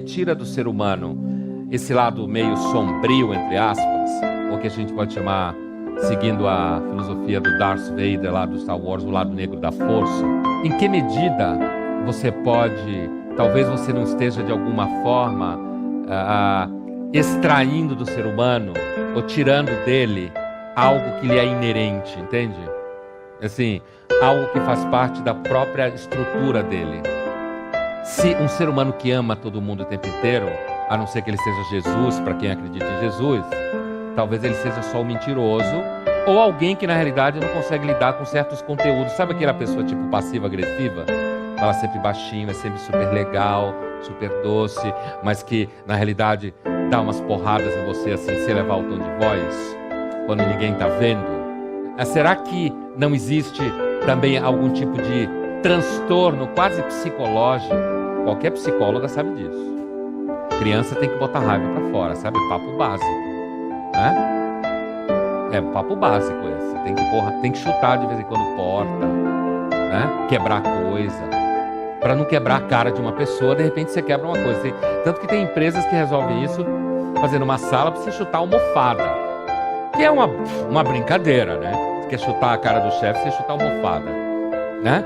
tira do ser humano esse lado meio sombrio, entre aspas, ou que a gente pode chamar, seguindo a filosofia do Darth Vader lá do Star Wars, o lado negro da força. Em que medida você pode, talvez você não esteja de alguma forma extraindo do ser humano ou tirando dele algo que lhe é inerente, entende? Assim, algo que faz parte da própria estrutura dele. Se um ser humano que ama todo mundo o tempo inteiro, a não ser que ele seja Jesus, para quem acredita em Jesus, talvez ele seja só um mentiroso ou alguém que na realidade não consegue lidar com certos conteúdos. Sabe aquela pessoa tipo passiva-agressiva? Fala sempre baixinho, é sempre super legal, super doce, mas que na realidade dá umas porradas em você assim, sem levar o tom de voz, quando ninguém está vendo. Será que não existe também algum tipo de transtorno quase psicológico? Qualquer psicóloga sabe disso. Criança tem que botar raiva para fora, sabe? Papo básico, né? É papo básico esse. Tem que chutar de vez em quando porta, né? Quebrar coisa. Para não quebrar a cara de uma pessoa, de repente você quebra uma coisa. Tanto que tem empresas que resolvem isso fazendo uma sala para você chutar almofada. Que é uma brincadeira, né? Você quer chutar a cara do chefe, você chutar almofada, né?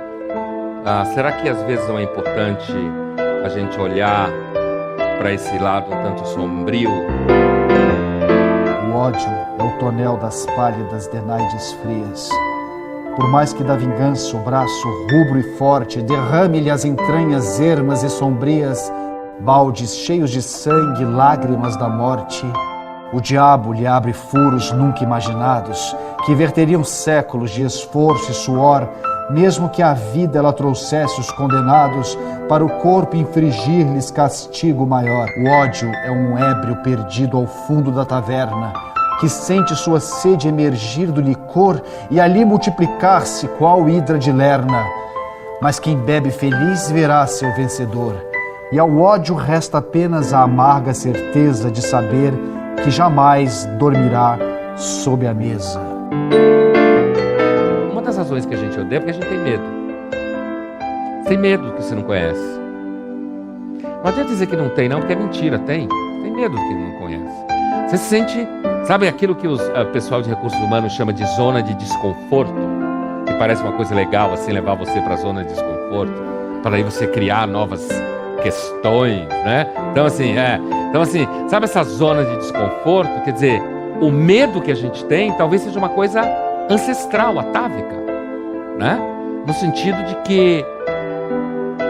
Será que às vezes não é importante a gente olhar para esse lado um tanto sombrio? O ódio é o tonel das pálidas denaides frias. Por mais que da vingança o braço rubro e forte derrame-lhe as entranhas ermas e sombrias, baldes cheios de sangue, lágrimas da morte, o diabo lhe abre furos nunca imaginados, que verteriam séculos de esforço e suor, mesmo que a vida ela trouxesse os condenados para o corpo infligir-lhes castigo maior. O ódio é um ébrio perdido ao fundo da taverna, que sente sua sede emergir do licor e ali multiplicar-se qual hidra de lerna. Mas quem bebe feliz verá seu vencedor, e ao ódio resta apenas a amarga certeza de saber que jamais dormirá sob a mesa. Uma das razões que a gente odeia é porque a gente tem medo. Tem medo do que você não conhece. Não adianta dizer que não tem, não, porque é mentira, tem. Tem medo do que não conhece. Você se sente, sabe aquilo que o pessoal de recursos humanos chama de zona de desconforto? Que parece uma coisa legal, assim, levar você para a zona de desconforto, para aí você criar novas questões, né? Então assim, sabe essa zona de desconforto? Quer dizer, o medo que a gente tem talvez seja uma coisa ancestral, atávica, né? No sentido de que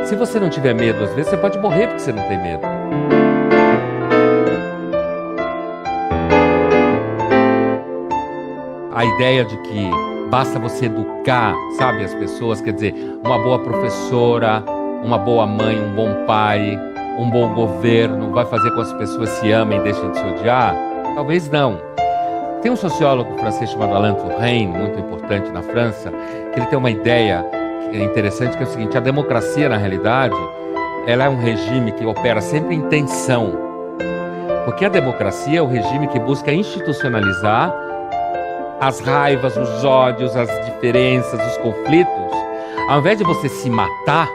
se você não tiver medo, às vezes você pode morrer porque você não tem medo. A ideia de que basta você educar, sabe, as pessoas, quer dizer, uma boa professora, uma boa mãe, um bom pai, um bom governo vai fazer com que as pessoas se amem e deixem de se odiar? Talvez não. Tem um sociólogo francês chamado Alain Touraine, muito importante na França, que ele tem uma ideia interessante que é o seguinte: a democracia, na realidade, ela é um regime que opera sempre em tensão. Porque a democracia é o regime que busca institucionalizar as raivas, os ódios, as diferenças, os conflitos. Ao invés de você se matar,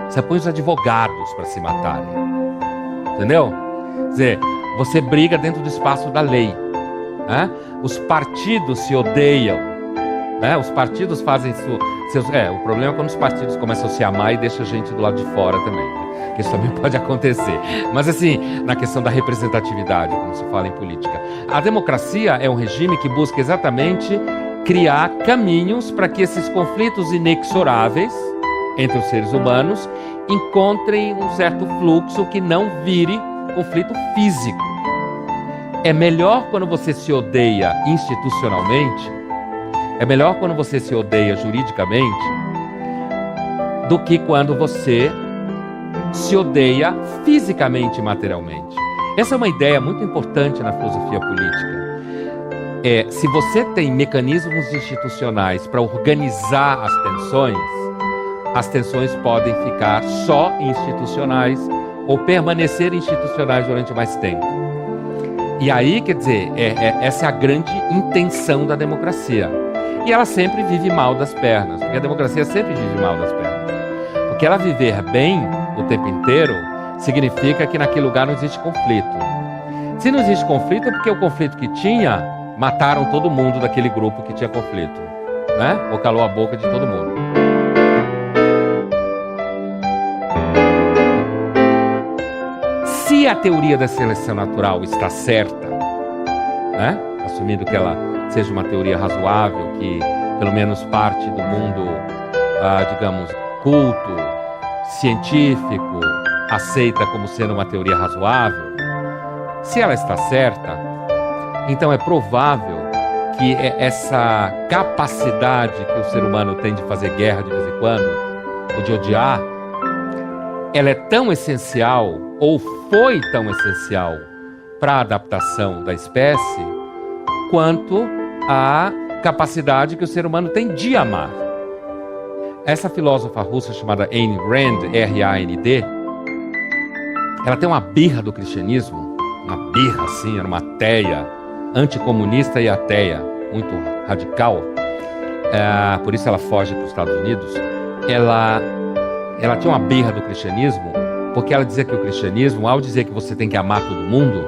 você põe os advogados para se matarem. Entendeu? Quer dizer, você briga dentro do espaço da lei, né? Os partidos se odeiam, né? Os partidos fazem seus... o problema é quando os partidos começam a se amar e deixam a gente do lado de fora também, né? Que isso também pode acontecer. Mas assim, na questão da representatividade, como se fala em política, a democracia é um regime que busca exatamente criar caminhos para que esses conflitos inexoráveis entre os seres humanos encontrem um certo fluxo que não vire conflito físico. É melhor quando você se odeia institucionalmente, é melhor quando você se odeia juridicamente, do que quando você se odeia fisicamente e materialmente. Essa é uma ideia muito importante na filosofia política. Se você tem mecanismos institucionais para organizar as tensões podem ficar só institucionais ou permanecer institucionais durante mais tempo. E aí, quer dizer, essa é a grande intenção da democracia. E ela sempre vive mal das pernas, porque a democracia sempre vive mal das pernas. Porque ela viver bem o tempo inteiro significa que naquele lugar não existe conflito. Se não existe conflito, é porque o conflito que tinha, mataram todo mundo daquele grupo que tinha conflito, né? Ou calou a boca de todo mundo. Se a teoria da seleção natural está certa, né? Assumindo que ela seja uma teoria razoável, que pelo menos parte do mundo, digamos, culto, científico, aceita como sendo uma teoria razoável, se ela está certa, então é provável que essa capacidade que o ser humano tem de fazer guerra de vez em quando, ou de odiar, ela é tão essencial, ou foi tão essencial para a adaptação da espécie, quanto a capacidade que o ser humano tem de amar. Essa filósofa russa chamada Ayn Rand, R-A-N-D, ela tem uma birra do cristianismo, uma birra assim, era uma ateia, anticomunista e ateia, muito radical. Por isso ela foge para os Estados Unidos. Ela tinha uma birra do cristianismo, porque ela dizia que o cristianismo, ao dizer que você tem que amar todo mundo,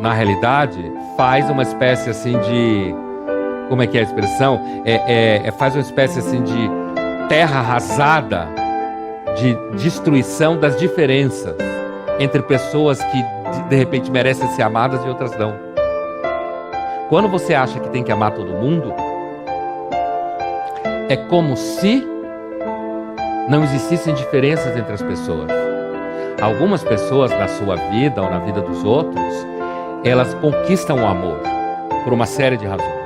na realidade, faz uma espécie assim de... Como é que é a expressão? Faz uma espécie assim de terra arrasada, de destruição das diferenças entre pessoas que de repente merecem ser amadas e outras não. Quando você acha que tem que amar todo mundo, é como se não existissem diferenças entre as pessoas. Algumas pessoas na sua vida ou na vida dos outros, elas conquistam o amor por uma série de razões.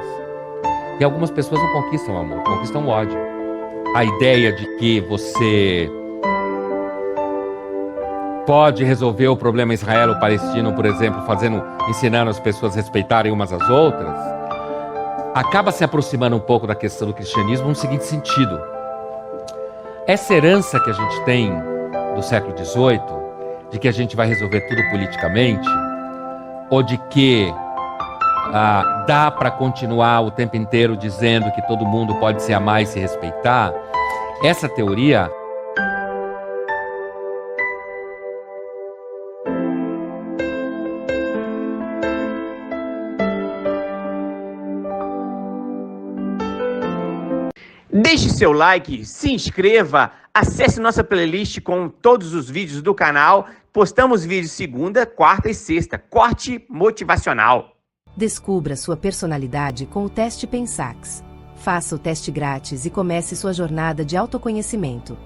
E algumas pessoas não conquistam o amor, conquistam o ódio. A ideia de que você pode resolver o problema israelo-palestino, por exemplo, ensinando as pessoas a respeitarem umas às outras, acaba se aproximando um pouco da questão do cristianismo no seguinte sentido. Essa herança que a gente tem do século XVIII, de que a gente vai resolver tudo politicamente, ou de que dá para continuar o tempo inteiro dizendo que todo mundo pode se amar e se respeitar, essa teoria deixe seu like, se inscreva, acesse nossa playlist com todos os vídeos do canal. Postamos vídeos segunda, quarta e sexta. Corte motivacional. Descubra sua personalidade com o teste Pensax. Faça o teste grátis e comece sua jornada de autoconhecimento.